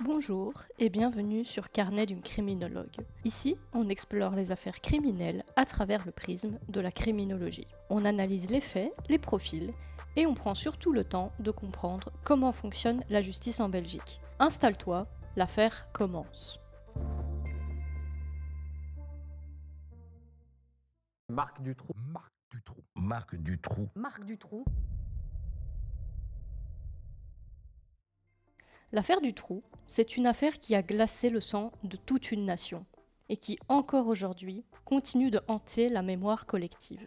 Bonjour et bienvenue sur Carnet d'une criminologue. Ici, on explore les affaires criminelles à travers le prisme de la criminologie. On analyse les faits, les profils et on prend surtout le temps de comprendre comment fonctionne la justice en Belgique. Installe-toi, l'affaire commence. Marc Dutroux. Marc Dutroux. L'affaire Dutroux, c'est une affaire qui a glacé le sang de toute une nation et qui, encore aujourd'hui, continue de hanter la mémoire collective.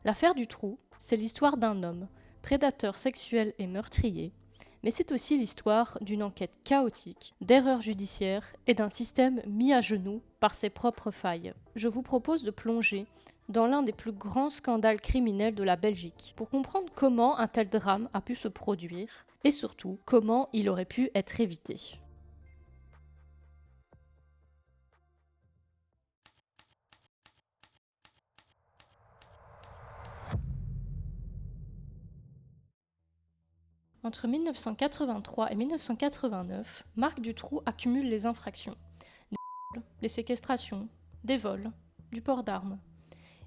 L'affaire Dutroux, c'est l'histoire d'un homme, prédateur sexuel et meurtrier, mais c'est aussi l'histoire d'une enquête chaotique, d'erreurs judiciaires et d'un système mis à genoux par ses propres failles. Je vous propose de plonger dans l'un des plus grands scandales criminels de la Belgique, pour comprendre comment un tel drame a pu se produire, et surtout comment il aurait pu être évité. Entre 1983 et 1989, Marc Dutroux accumule les infractions, des séquestrations, des vols, du port d'armes.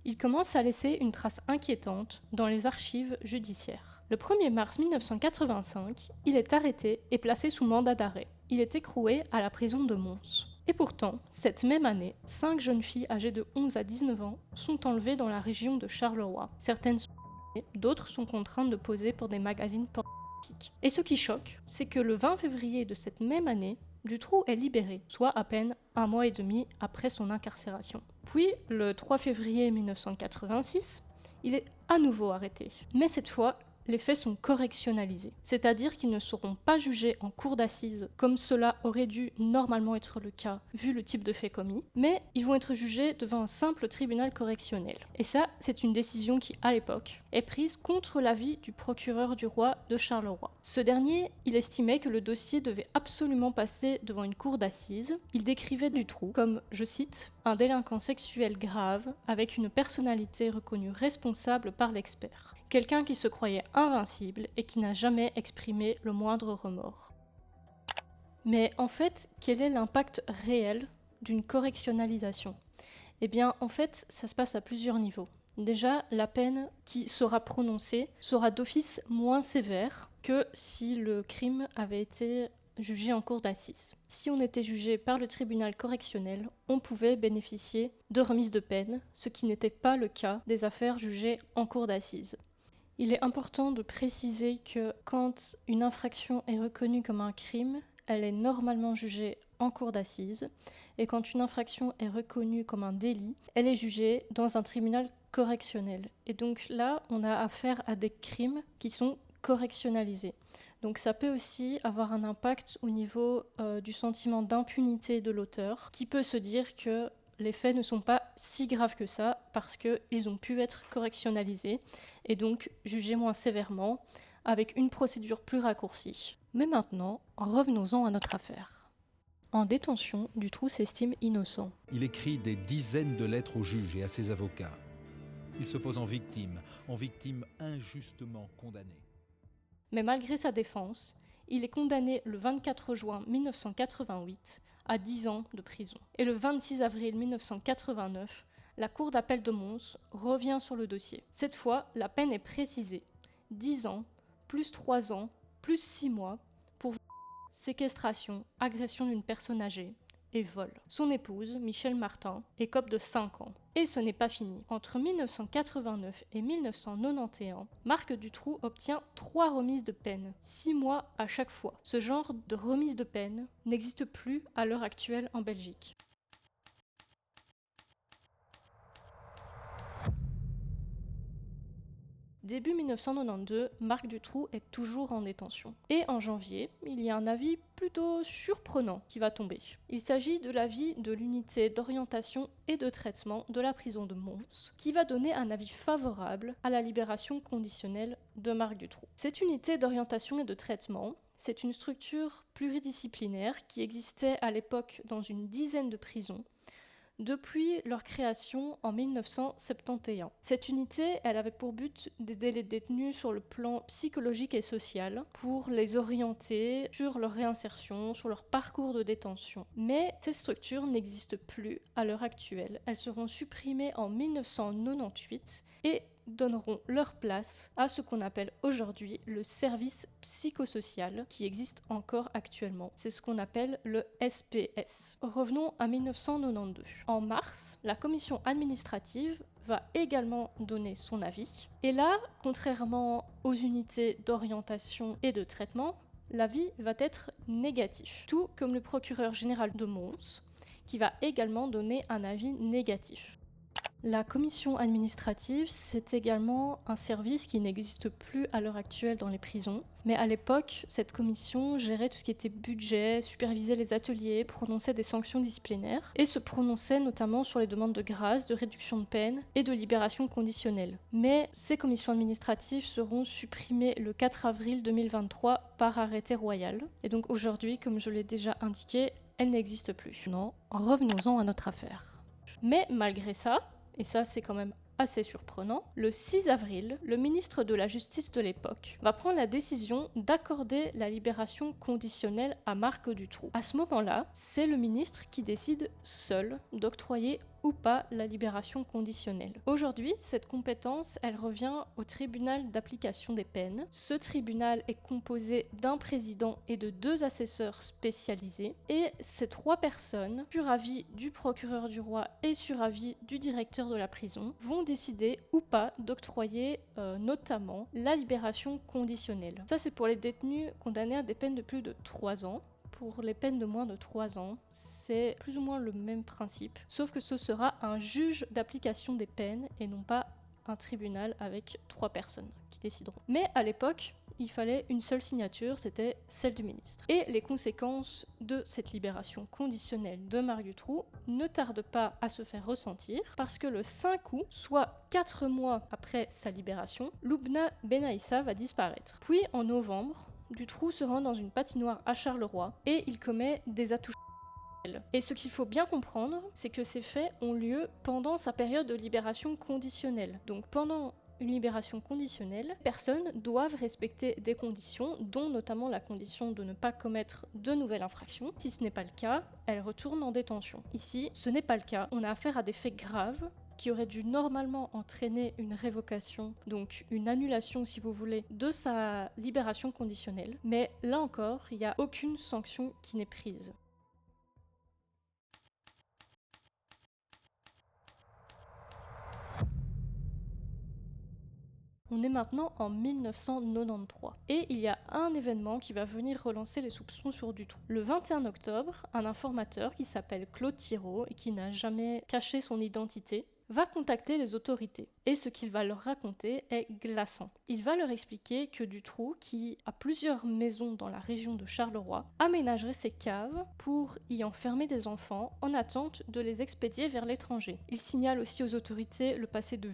Il commence à laisser une trace inquiétante dans les archives judiciaires. Le 1er mars 1985, il est arrêté et placé sous mandat d'arrêt. Il est écroué à la prison de Mons. Et pourtant, cette même année, 5 jeunes filles âgées de 11 à 19 ans sont enlevées dans la région de Charleroi. Certaines sont tuées, d'autres sont contraintes de poser pour des magazines pornographiques. Et ce qui choque, c'est que le 20 février de cette même année, Dutroux est libéré, soit à peine 1 mois et demi après son incarcération. Puis, le 3 février 1986, il est à nouveau arrêté. Mais cette fois, les faits sont correctionnalisés, c'est-à-dire qu'ils ne seront pas jugés en cour d'assises comme cela aurait dû normalement être le cas vu le type de fait commis, mais ils vont être jugés devant un simple tribunal correctionnel. Et ça, c'est une décision qui, à l'époque, est prise contre l'avis du procureur du roi de Charleroi. Ce dernier, il estimait que le dossier devait absolument passer devant une cour d'assises. Il décrivait Dutroux comme, je cite, un délinquant sexuel grave avec une personnalité reconnue responsable par l'expert. Quelqu'un qui se croyait invincible et qui n'a jamais exprimé le moindre remords. Mais en fait, quel est l'impact réel d'une correctionnalisation ? Eh bien, en fait, ça se passe à plusieurs niveaux. Déjà, la peine qui sera prononcée sera d'office moins sévère que si le crime avait été jugé en cour d'assises. Si on était jugé par le tribunal correctionnel, on pouvait bénéficier de remises de peine, ce qui n'était pas le cas des affaires jugées en cour d'assises. Il est important de préciser que quand une infraction est reconnue comme un crime, elle est normalement jugée en cour d'assises, et quand une infraction est reconnue comme un délit, elle est jugée dans un tribunal correctionnel. Et donc là, on a affaire à des crimes qui sont correctionnalisés. Donc ça peut aussi avoir un impact au niveau du sentiment d'impunité de l'auteur, qui peut se dire que les faits ne sont pas si graves que ça parce qu'ils ont pu être correctionnalisés et donc jugés moins sévèrement avec une procédure plus raccourcie. Mais maintenant, revenons-en à notre affaire. En détention, Dutroux s'estime innocent. Il écrit des dizaines de lettres aux juges et à ses avocats. Il se pose en victime injustement condamnée. Mais malgré sa défense, il est condamné le 24 juin 1988 à 10 ans de prison. Et le 26 avril 1989, la Cour d'appel de Mons revient sur le dossier. Cette fois, la peine est précisée. 10 ans, plus 3 ans, plus 6 mois, pour séquestration, agression d'une personne âgée et vol. Son épouse, Michèle Martin, écope de 5 ans. Et ce n'est pas fini. Entre 1989 et 1991, Marc Dutroux obtient 3 remises de peine, 6 mois à chaque fois. Ce genre de remise de peine n'existe plus à l'heure actuelle en Belgique. Début 1992, Marc Dutroux est toujours en détention. Et en janvier, il y a un avis plutôt surprenant qui va tomber. Il s'agit de l'avis de l'unité d'orientation et de traitement de la prison de Mons, qui va donner un avis favorable à la libération conditionnelle de Marc Dutroux. Cette unité d'orientation et de traitement, c'est une structure pluridisciplinaire qui existait à l'époque dans une dizaine de prisons, depuis leur création en 1971. Cette unité, elle avait pour but d'aider les détenus sur le plan psychologique et social pour les orienter sur leur réinsertion, sur leur parcours de détention. Mais ces structures n'existent plus à l'heure actuelle. Elles seront supprimées en 1998 et donneront leur place à ce qu'on appelle aujourd'hui le service psychosocial qui existe encore actuellement. C'est ce qu'on appelle le SPS. Revenons à 1992. En mars, la commission administrative va également donner son avis. Et là, contrairement aux unités d'orientation et de traitement, l'avis va être négatif. Tout comme le procureur général de Mons, qui va également donner un avis négatif. La commission administrative, c'est également un service qui n'existe plus à l'heure actuelle dans les prisons. Mais à l'époque, cette commission gérait tout ce qui était budget, supervisait les ateliers, prononçait des sanctions disciplinaires et se prononçait notamment sur les demandes de grâce, de réduction de peine et de libération conditionnelle. Mais ces commissions administratives seront supprimées le 4 avril 2023 par arrêté royal. Et donc aujourd'hui, comme je l'ai déjà indiqué, elles n'existent plus. Non, revenons-en à notre affaire. Mais malgré ça, et ça c'est quand même assez surprenant, le 6 avril, le ministre de la Justice de l'époque va prendre la décision d'accorder la libération conditionnelle à Marc Dutroux. À ce moment-là, c'est le ministre qui décide seul d'octroyer ou pas la libération conditionnelle. Aujourd'hui, cette compétence, elle revient au tribunal d'application des peines. Ce tribunal est composé d'un président et de 2 assesseurs spécialisés, et ces 3 personnes, sur avis du procureur du roi et sur avis du directeur de la prison, vont décider ou pas d'octroyer notamment la libération conditionnelle. Ça, c'est pour les détenus condamnés à des peines de plus de 3 ans. Pour les peines de moins de 3 ans, c'est plus ou moins le même principe, sauf que ce sera un juge d'application des peines et non pas un tribunal avec 3 personnes qui décideront. Mais à l'époque, il fallait une seule signature, c'était celle du ministre. Et les conséquences de cette libération conditionnelle de Marc Dutroux ne tardent pas à se faire ressentir, parce que le 5 août, soit 4 mois après sa libération, Loubna Benaïssa va disparaître. Puis en novembre, Dutroux se rend dans une patinoire à Charleroi et il commet des attouchements. Et ce qu'il faut bien comprendre, c'est que ces faits ont lieu pendant sa période de libération conditionnelle. Donc pendant une libération conditionnelle, les personnes doivent respecter des conditions, dont notamment la condition de ne pas commettre de nouvelles infractions. Si ce n'est pas le cas, elles retournent en détention. Ici, ce n'est pas le cas. On a affaire à des faits graves qui aurait dû normalement entraîner une révocation, donc une annulation si vous voulez, de sa libération conditionnelle. Mais là encore, il n'y a aucune sanction qui n'est prise. On est maintenant en 1993 et il y a un événement qui va venir relancer les soupçons sur Dutroux. Le 21 octobre, un informateur qui s'appelle Claude Thiraud et qui n'a jamais caché son identité va contacter les autorités. Et ce qu'il va leur raconter est glaçant. Il va leur expliquer que Dutroux, qui a plusieurs maisons dans la région de Charleroi, aménagerait ses caves pour y enfermer des enfants en attente de les expédier vers l'étranger. Il signale aussi aux autorités le passé de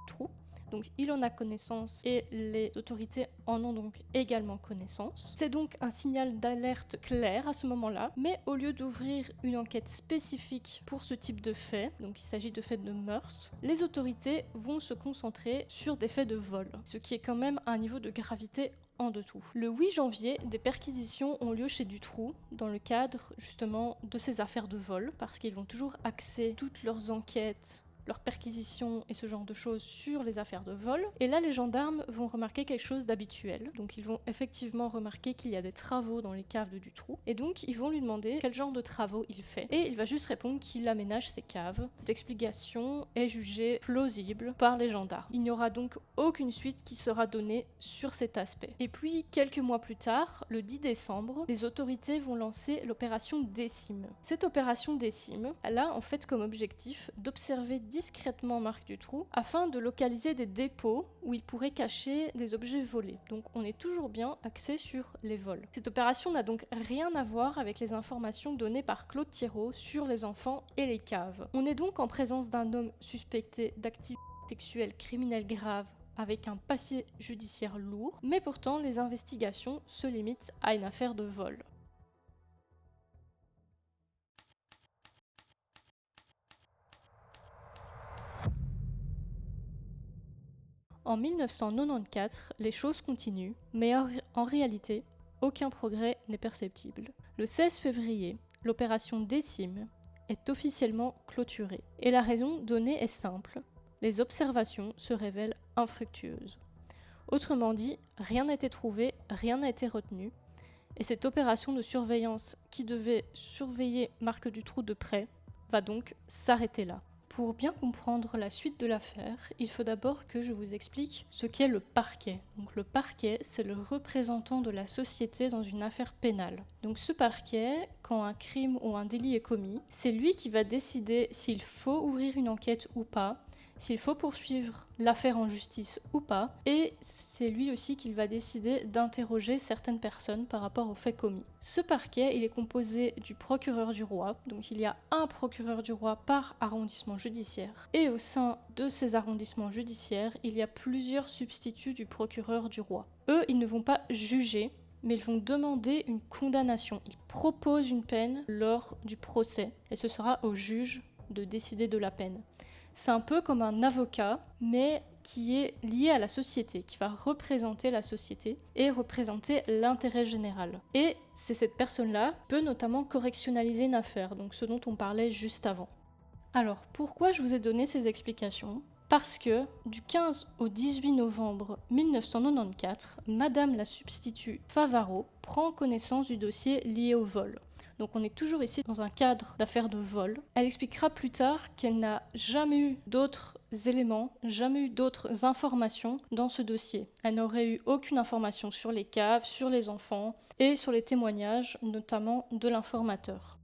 Dutroux. Donc il en a connaissance et les autorités en ont donc également connaissance. C'est donc un signal d'alerte clair à ce moment-là, mais au lieu d'ouvrir une enquête spécifique pour ce type de faits, donc il s'agit de faits de meurtre, les autorités vont se concentrer sur des faits de vol, ce qui est quand même un niveau de gravité en dessous. Le 8 janvier, des perquisitions ont lieu chez Dutroux dans le cadre justement de ces affaires de vol, parce qu'ils vont toujours axer toutes leurs enquêtes, leurs perquisitions et ce genre de choses sur les affaires de vol. Et là, les gendarmes vont remarquer quelque chose d'habituel. Donc, ils vont effectivement remarquer qu'il y a des travaux dans les caves de Dutroux. Et donc, ils vont lui demander quel genre de travaux il fait. Et il va juste répondre qu'il aménage ses caves. Cette explication est jugée plausible par les gendarmes. Il n'y aura donc aucune suite qui sera donnée sur cet aspect. Et puis, quelques mois plus tard, le 10 décembre, les autorités vont lancer l'opération Décime. Cette opération Décime, elle a en fait comme objectif d'observer discrètement Marc Dutroux afin de localiser des dépôts où il pourrait cacher des objets volés. Donc on est toujours bien axé sur les vols. Cette opération n'a donc rien à voir avec les informations données par Claude Thiraud sur les enfants et les caves. On est donc en présence d'un homme suspecté d'activité sexuelle criminelle grave avec un passé judiciaire lourd, mais pourtant les investigations se limitent à une affaire de vol. En 1994, les choses continuent, mais en réalité, aucun progrès n'est perceptible. Le 16 février, l'opération Décime est officiellement clôturée. Et la raison donnée est simple, les observations se révèlent infructueuses. Autrement dit, rien n'a été trouvé, rien n'a été retenu, et cette opération de surveillance qui devait surveiller Marc Dutroux de près va donc s'arrêter là. Pour bien comprendre la suite de l'affaire, il faut d'abord que je vous explique ce qu'est le parquet. Donc le parquet, c'est le représentant de la société dans une affaire pénale. Donc ce parquet, quand un crime ou un délit est commis, c'est lui qui va décider s'il faut ouvrir une enquête ou pas, s'il faut poursuivre l'affaire en justice ou pas, et c'est lui aussi qui va décider d'interroger certaines personnes par rapport aux faits commis. Ce parquet, il est composé du procureur du roi, donc il y a un procureur du roi par arrondissement judiciaire, et au sein de ces arrondissements judiciaires, il y a plusieurs substituts du procureur du roi. Eux, ils ne vont pas juger, mais ils vont demander une condamnation. Ils proposent une peine lors du procès, et ce sera au juge de décider de la peine. C'est un peu comme un avocat, mais qui est lié à la société, qui va représenter la société et représenter l'intérêt général. Et c'est cette personne-là qui peut notamment correctionnaliser une affaire, donc ce dont on parlait juste avant. Alors, pourquoi je vous ai donné ces explications ? Parce que du 15 au 18 novembre 1994, Madame la substitut Favaro prend connaissance du dossier lié au vol. Donc on est toujours ici dans un cadre d'affaires de vol. Elle expliquera plus tard qu'elle n'a jamais eu d'autres éléments, jamais eu d'autres informations dans ce dossier. Elle n'aurait eu aucune information sur les caves, sur les enfants et sur les témoignages, notamment de l'informateur.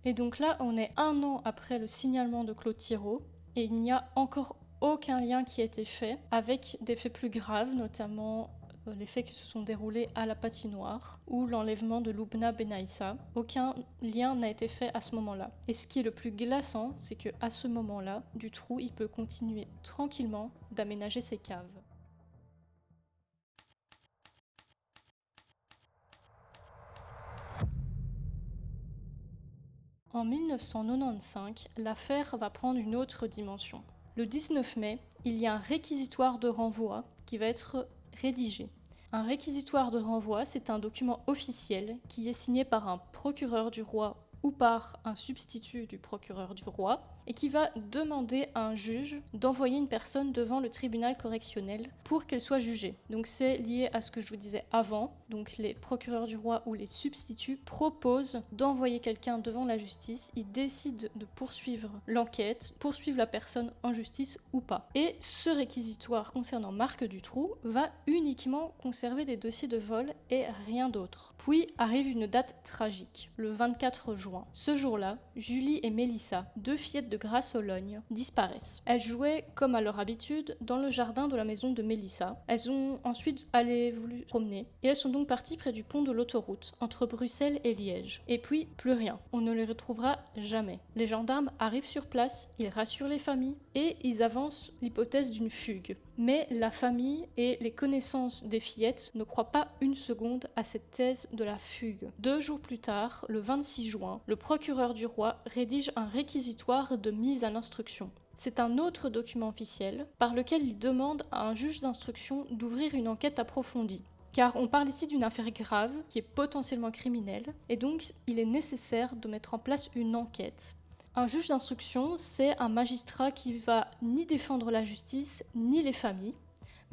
Et donc là, on est 1 an après le signalement de Claude Thierault et il n'y a encore aucun lien qui a été fait avec des faits plus graves, notamment les faits qui se sont déroulés à la patinoire ou l'enlèvement de Loubna Benaïssa. Aucun lien n'a été fait à ce moment-là. Et ce qui est le plus glaçant, c'est qu'à ce moment-là, Dutroux, il peut continuer tranquillement d'aménager ses caves. En 1995, l'affaire va prendre une autre dimension. Le 19 mai, il y a un réquisitoire de renvoi qui va être rédigé. Un réquisitoire de renvoi, c'est un document officiel qui est signé par un procureur du roi ou par un substitut du procureur du roi et qui va demander à un juge d'envoyer une personne devant le tribunal correctionnel pour qu'elle soit jugée. Donc c'est lié à ce que je vous disais avant. Donc les procureurs du roi ou les substituts proposent d'envoyer quelqu'un devant la justice. Ils décident de poursuivre l'enquête, poursuivre la personne en justice ou pas. Et ce réquisitoire concernant Marc Dutroux va uniquement conserver des dossiers de vol et rien d'autre. Puis arrive une date tragique, le 24 juin. Ce jour-là, Julie et Mélissa, 2 fillettes de Grasse-Ologne, disparaissent. Elles jouaient, comme à leur habitude, dans le jardin de la maison de Mélissa. Elles ont ensuite voulu promener et elles sont donc parties près du pont de l'autoroute, entre Bruxelles et Liège. Et puis, plus rien. On ne les retrouvera jamais. Les gendarmes arrivent sur place, ils rassurent les familles et ils avancent l'hypothèse d'une fugue. Mais la famille et les connaissances des fillettes ne croient pas une seconde à cette thèse de la fugue. 2 jours plus tard, le 26 juin, le procureur du roi rédige un réquisitoire de mise à l'instruction. C'est un autre document officiel par lequel il demande à un juge d'instruction d'ouvrir une enquête approfondie. Car on parle ici d'une affaire grave qui est potentiellement criminelle et donc il est nécessaire de mettre en place une enquête. Un juge d'instruction, c'est un magistrat qui va ni défendre la justice ni les familles,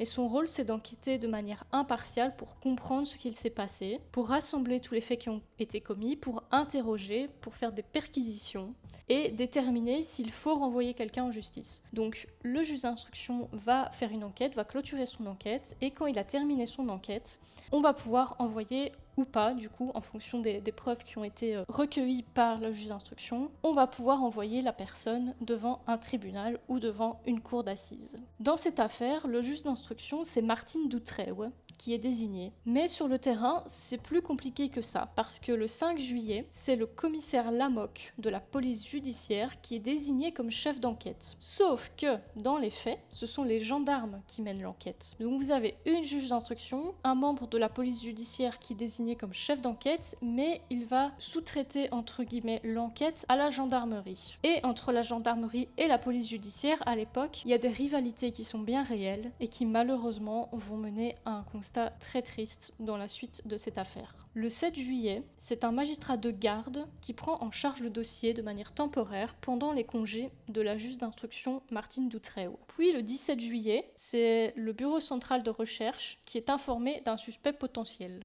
mais son rôle c'est d'enquêter de manière impartiale pour comprendre ce qu'il s'est passé, pour rassembler tous les faits qui ont été commis, pour interroger, pour faire des perquisitions et déterminer s'il faut renvoyer quelqu'un en justice. Donc le juge d'instruction va faire une enquête, va clôturer son enquête et quand il a terminé son enquête, on va pouvoir envoyer ou pas, du coup, en fonction des preuves qui ont été recueillies par le juge d'instruction, on va pouvoir envoyer la personne devant un tribunal ou devant une cour d'assises. Dans cette affaire, le juge d'instruction, c'est Martine Doutreuil. qui est désigné. Mais sur le terrain, c'est plus compliqué que ça, parce que le 5 juillet, c'est le commissaire Lamoque de la police judiciaire qui est désigné comme chef d'enquête. Sauf que, dans les faits, ce sont les gendarmes qui mènent l'enquête. Donc vous avez une juge d'instruction, un membre de la police judiciaire qui est désigné comme chef d'enquête, mais il va sous-traiter entre guillemets l'enquête à la gendarmerie. Et entre la gendarmerie et la police judiciaire, à l'époque, il y a des rivalités qui sont bien réelles et qui malheureusement vont mener à un constat très triste dans la suite de cette affaire. Le 7 juillet, c'est un magistrat de garde qui prend en charge le dossier de manière temporaire pendant les congés de la juge d'instruction Martine Dutreuil. Puis le 17 juillet, c'est le bureau central de recherche qui est informé d'un suspect potentiel.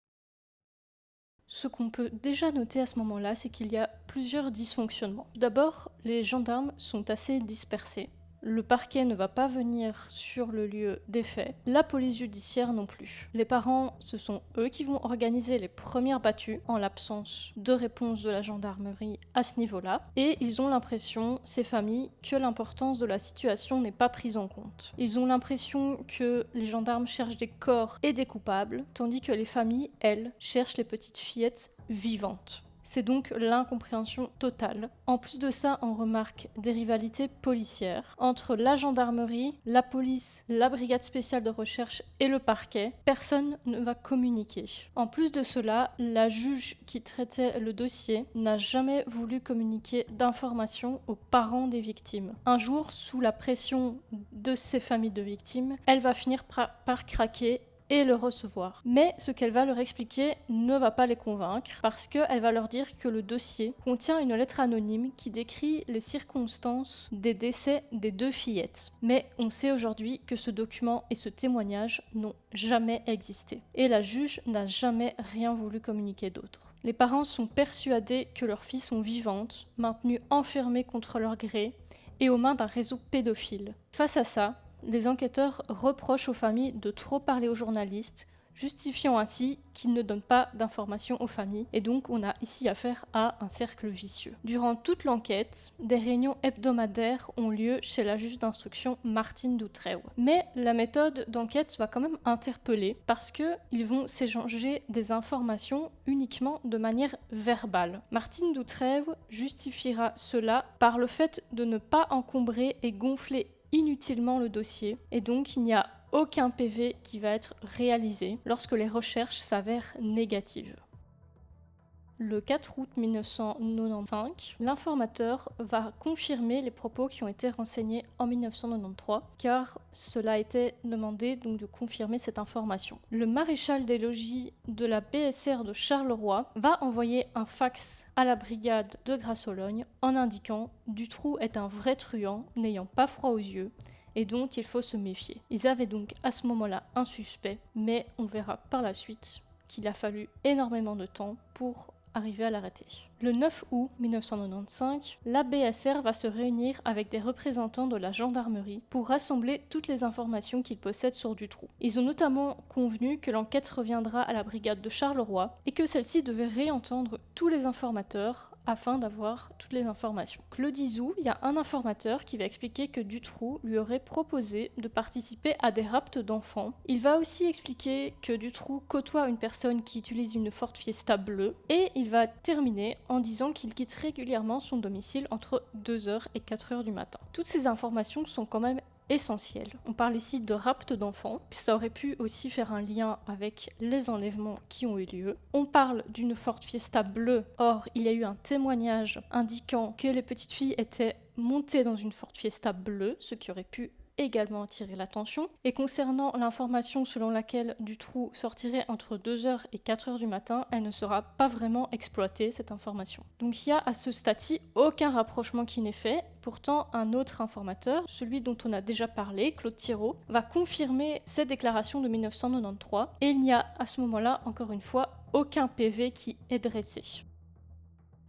Ce qu'on peut déjà noter à ce moment-là, c'est qu'il y a plusieurs dysfonctionnements. D'abord, les gendarmes sont assez dispersés. Le parquet ne va pas venir sur le lieu des faits, la police judiciaire non plus. Les parents, ce sont eux qui vont organiser les premières battues en l'absence de réponse de la gendarmerie à ce niveau-là. Et ils ont l'impression, ces familles, que l'importance de la situation n'est pas prise en compte. Ils ont l'impression que les gendarmes cherchent des corps et des coupables, tandis que les familles, elles, cherchent les petites fillettes vivantes. C'est donc l'incompréhension totale. En plus de ça, on remarque des rivalités policières entre la gendarmerie, la police, la brigade spéciale de recherche et le parquet. Personne ne va communiquer. En plus de cela, la juge qui traitait le dossier n'a jamais voulu communiquer d'informations aux parents des victimes. Un jour, sous la pression de ces familles de victimes, elle va finir par craquer et le recevoir. Mais ce qu'elle va leur expliquer ne va pas les convaincre parce qu'elle va leur dire que le dossier contient une lettre anonyme qui décrit les circonstances des décès des 2 fillettes. Mais on sait aujourd'hui que ce document et ce témoignage n'ont jamais existé. Et la juge n'a jamais rien voulu communiquer d'autre. Les parents sont persuadés que leurs filles sont vivantes, maintenues enfermées contre leur gré et aux mains d'un réseau pédophile. Face à ça, les enquêteurs reprochent aux familles de trop parler aux journalistes, justifiant ainsi qu'ils ne donnent pas d'informations aux familles, et donc on a ici affaire à un cercle vicieux. Durant toute l'enquête, des réunions hebdomadaires ont lieu chez la juge d'instruction Martine Dutreuil. Mais la méthode d'enquête va quand même interpeller parce qu'ils vont s'échanger des informations uniquement de manière verbale. Martine Dutreuil justifiera cela par le fait de ne pas encombrer et gonfler inutilement le dossier, et donc il n'y a aucun PV qui va être réalisé lorsque les recherches s'avèrent négatives. Le 4 août 1995, l'informateur va confirmer les propos qui ont été renseignés en 1993, car cela a été demandé donc de confirmer cette information. Le maréchal des logis de la BSR de Charleroi va envoyer un fax à la brigade de Grasse-Sologne en indiquant « Dutroux est un vrai truand, n'ayant pas froid aux yeux ». Et dont il faut se méfier. Ils avaient donc à ce moment-là un suspect, mais on verra par la suite qu'il a fallu énormément de temps pour arriver à l'arrêter. Le 9 août 1995, la BSR va se réunir avec des représentants de la gendarmerie pour rassembler toutes les informations qu'ils possèdent sur Dutroux. Ils ont notamment convenu que l'enquête reviendra à la brigade de Charleroi et que celle-ci devait réentendre tous les informateurs afin d'avoir toutes les informations. Le 10 août, il y a un informateur qui va expliquer que Dutroux lui aurait proposé de participer à des rapts d'enfants. Il va aussi expliquer que Dutroux côtoie une personne qui utilise une Ford Fiesta bleue et il va terminer en disant qu'il quitte régulièrement son domicile entre 2h et 4h du matin. Toutes ces informations sont quand même essentielles. On parle ici de rapt d'enfants. Ça aurait pu aussi faire un lien avec les enlèvements qui ont eu lieu. On parle d'une Ford Fiesta bleue. Or, il y a eu un témoignage indiquant que les petites filles étaient montées dans une Ford Fiesta bleue, ce qui aurait pu également attirer l'attention. Et concernant l'information selon laquelle Dutroux sortirait entre 2h et 4h du matin, elle ne sera pas vraiment exploitée, cette information. Donc il y a à ce stade-ci aucun rapprochement qui n'est fait. Pourtant, un autre informateur, celui dont on a déjà parlé, Claude Thiraud, va confirmer cette déclaration de 1993 et il n'y a à ce moment-là, encore une fois, aucun PV qui est dressé.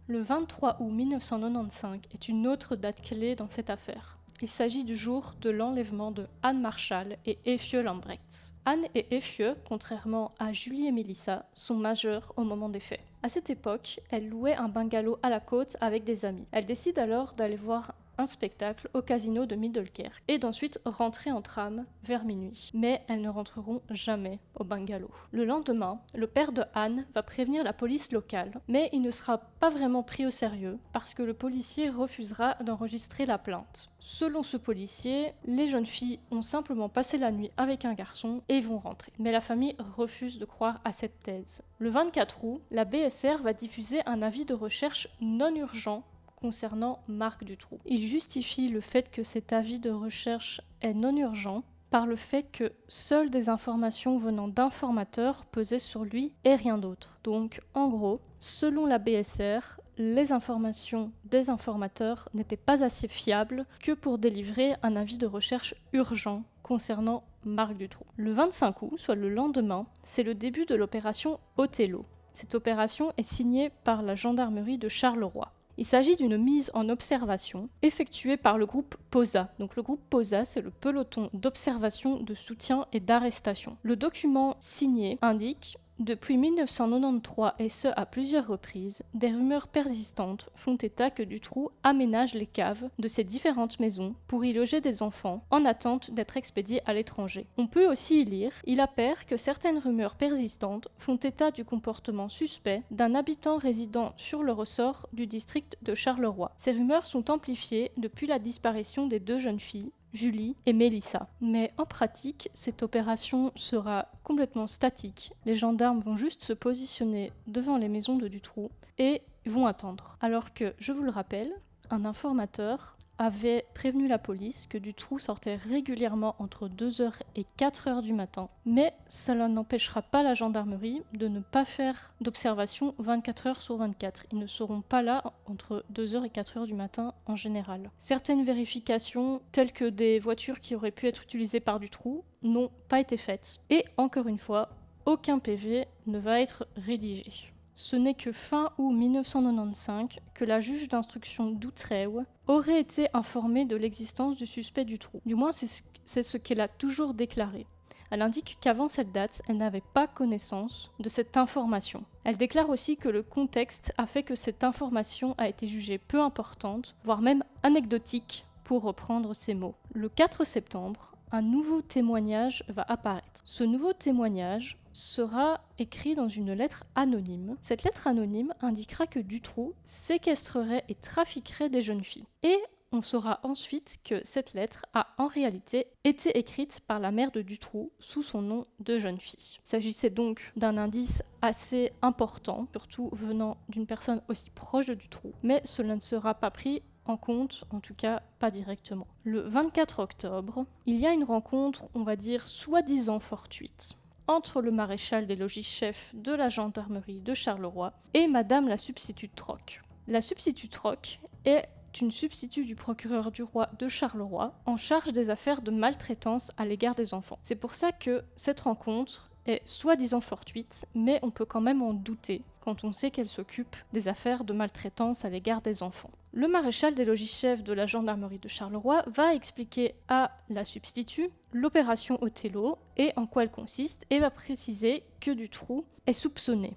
Le 23 août 1995 est une autre date clé dans cette affaire. Il s'agit du jour de l'enlèvement de Anne Marshall et Effieux Lambrechts. Anne et Effieux, contrairement à Julie et Mélissa, sont majeures au moment des faits. À cette époque, elles louaient un bungalow à la côte avec des amis. Elles décident alors d'aller voir un spectacle au casino de Middelkerk et d'ensuite rentrer en tram vers minuit. Mais elles ne rentreront jamais au bungalow. Le lendemain, le père de Anne va prévenir la police locale, mais il ne sera pas vraiment pris au sérieux parce que le policier refusera d'enregistrer la plainte. Selon ce policier, les jeunes filles ont simplement passé la nuit avec un garçon et vont rentrer. Mais la famille refuse de croire à cette thèse. Le 24 août, la BSR va diffuser un avis de recherche non urgent concernant Marc Dutroux. Il justifie le fait que cet avis de recherche est non urgent par le fait que seules des informations venant d'informateurs pesaient sur lui et rien d'autre. Donc, en gros, selon la BSR, les informations des informateurs n'étaient pas assez fiables que pour délivrer un avis de recherche urgent concernant Marc Dutroux. Le 25 août, soit le lendemain, c'est le début de l'opération Othello. Cette opération est signée par la gendarmerie de Charleroi. Il s'agit d'une mise en observation effectuée par le groupe POSA. Donc le groupe POSA, c'est le peloton d'observation, de soutien et d'arrestation. Le document signé indique: depuis 1993, et ce à plusieurs reprises, des rumeurs persistantes font état que Dutroux aménage les caves de ses différentes maisons pour y loger des enfants en attente d'être expédiés à l'étranger. On peut aussi y lire: il appert que certaines rumeurs persistantes font état du comportement suspect d'un habitant résidant sur le ressort du district de Charleroi. Ces rumeurs sont amplifiées depuis la disparition des deux jeunes filles, Julie et Mélissa. Mais en pratique, cette opération sera complètement statique. Les gendarmes vont juste se positionner devant les maisons de Dutroux et vont attendre. Alors que, je vous le rappelle, un informateur avait prévenu la police que Dutroux sortait régulièrement entre 2h et 4h du matin, mais cela n'empêchera pas la gendarmerie de ne pas faire d'observation 24h sur 24. Ils ne seront pas là entre 2h et 4h du matin en général. Certaines vérifications, telles que des voitures qui auraient pu être utilisées par Dutroux, n'ont pas été faites. Et encore une fois, aucun PV ne va être rédigé. Ce n'est que fin août 1995 que la juge d'instruction d'Outreau aurait été informée de l'existence du suspect Dutroux. Du moins, c'est ce qu'elle a toujours déclaré. Elle indique qu'avant cette date, elle n'avait pas connaissance de cette information. Elle déclare aussi que le contexte a fait que cette information a été jugée peu importante, voire même anecdotique, pour reprendre ses mots. Le 4 septembre, un nouveau témoignage va apparaître. Ce nouveau témoignage sera écrit dans une lettre anonyme. Cette lettre anonyme indiquera que Dutroux séquestrerait et trafiquerait des jeunes filles. Et on saura ensuite que cette lettre a en réalité été écrite par la mère de Dutroux sous son nom de jeune fille. Il s'agissait donc d'un indice assez important, surtout venant d'une personne aussi proche de Dutroux, mais cela ne sera pas pris en compte, en tout cas pas directement. Le 24 octobre, il y a une rencontre, on va dire, soi-disant fortuite, entre le maréchal des logis-chefs de la gendarmerie de Charleroi et madame la substitute Troc. La substitute Troc est une substitut du procureur du roi de Charleroi en charge des affaires de maltraitance à l'égard des enfants. C'est pour ça que cette rencontre est soi-disant fortuite, mais on peut quand même en douter quand on sait qu'elle s'occupe des affaires de maltraitance à l'égard des enfants. Le maréchal des logis-chefs de la gendarmerie de Charleroi va expliquer à la substitut l'opération Othello et en quoi elle consiste, et va préciser que Dutroux est soupçonné.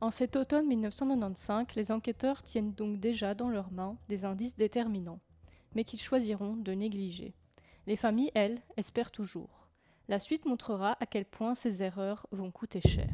En cet automne 1995, les enquêteurs tiennent donc déjà dans leurs mains des indices déterminants, mais qu'ils choisiront de négliger. Les familles, elles, espèrent toujours. La suite montrera à quel point ces erreurs vont coûter cher.